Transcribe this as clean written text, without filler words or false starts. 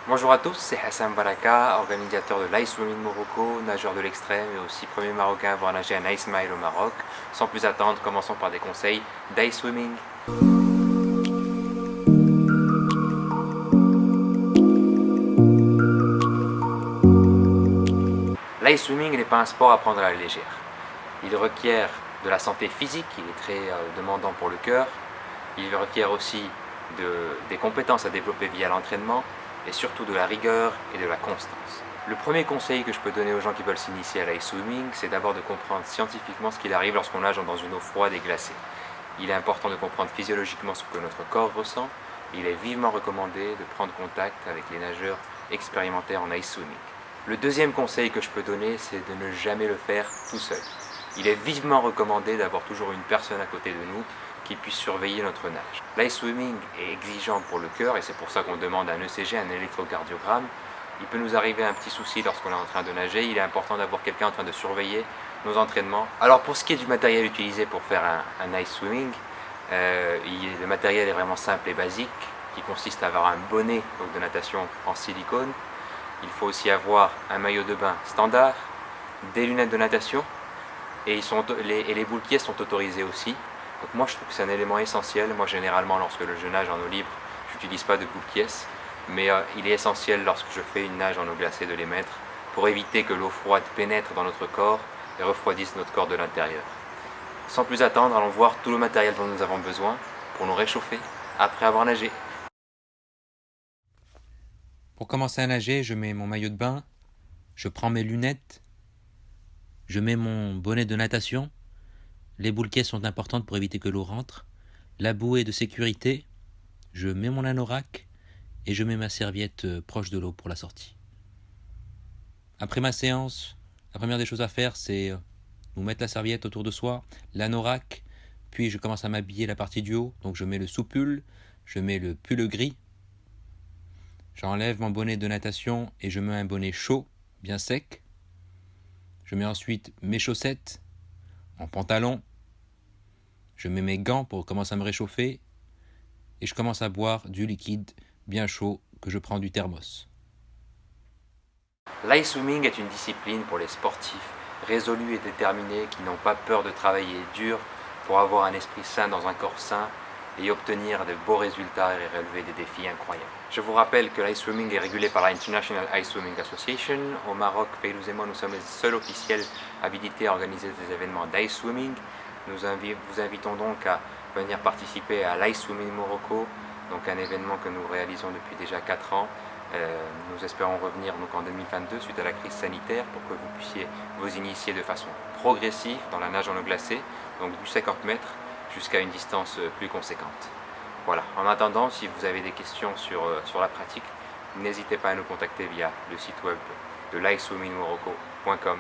Bonjour à tous, c'est Hassan Baraka, organisateur de l'Ice Swimming Morocco, nageur de l'extrême et aussi premier Marocain à avoir nagé un Ice Mile au Maroc. Sans plus attendre, commençons par des conseils d'Ice Swimming. L'ice swimming n'est pas un sport à prendre à la légère. Il requiert de la santé physique, il est très demandant pour le cœur. Il requiert aussi des compétences à développer via l'entraînement et surtout de la rigueur et de la constance. Le premier conseil que je peux donner aux gens qui veulent s'initier à l'ice swimming, c'est d'abord de comprendre scientifiquement ce qu'il arrive lorsqu'on nage dans une eau froide et glacée. Il est important de comprendre physiologiquement ce que notre corps ressent. Il est vivement recommandé de prendre contact avec les nageurs expérimentés en ice swimming. Le deuxième conseil que je peux donner, c'est de ne jamais le faire tout seul. Il est vivement recommandé d'avoir toujours une personne à côté de nous qui puisse surveiller notre nage. L'ice swimming est exigeant pour le cœur et c'est pour ça qu'on demande un ECG, un électrocardiogramme. Il peut nous arriver un petit souci lorsqu'on est en train de nager. Il est important d'avoir quelqu'un en train de surveiller nos entraînements. Alors pour ce qui est du matériel utilisé pour faire un ice swimming, le matériel est vraiment simple et basique, qui consiste à avoir un bonnet de natation en silicone. Il faut aussi avoir un maillot de bain standard, des lunettes de natation et les boules pièces sont autorisées aussi. Donc moi je trouve que c'est un élément essentiel. Moi généralement lorsque je nage en eau libre, je n'utilise pas de boules pièces, mais il est essentiel lorsque je fais une nage en eau glacée de les mettre pour éviter que l'eau froide pénètre dans notre corps et refroidisse notre corps de l'intérieur. Sans plus attendre, allons voir tout le matériel dont nous avons besoin pour nous réchauffer après avoir nagé. Pour commencer à nager, je mets mon maillot de bain, je prends mes lunettes, je mets mon bonnet de natation. Les boules caisses sont importantes pour éviter que l'eau rentre. La bouée de sécurité, je mets mon anorak et je mets ma serviette proche de l'eau pour la sortie. Après ma séance, la première des choses à faire, c'est nous mettre la serviette autour de soi, l'anorak, puis je commence à m'habiller la partie du haut. Donc je mets le sous-pull, je mets le pull gris, j'enlève mon bonnet de natation et je mets un bonnet chaud, bien sec. Je mets ensuite mes chaussettes en pantalon. Je mets mes gants pour commencer à me réchauffer. Et je commence à boire du liquide bien chaud que je prends du thermos. L'ice swimming est une discipline pour les sportifs résolus et déterminés qui n'ont pas peur de travailler dur pour avoir un esprit sain dans un corps sain et obtenir de beaux résultats et relever des défis incroyables. Je vous rappelle que l'ice swimming est régulé par la International Ice Swimming Association. Au Maroc, Faylouz et moi, nous sommes les seuls officiels habilités à organiser des événements d'ice swimming. Nous vous invitons donc à venir participer à l'ice swimming Morocco, donc un événement que nous réalisons depuis déjà 4 ans. Nous espérons revenir donc en 2022 suite à la crise sanitaire pour que vous puissiez vous initier de façon progressive dans la nage en eau glacée, donc du 50 mètres jusqu'à une distance plus conséquente. Voilà, en attendant, si vous avez des questions sur la pratique, n'hésitez pas à nous contacter via le site web de l'iceSwimmingMorocco.com.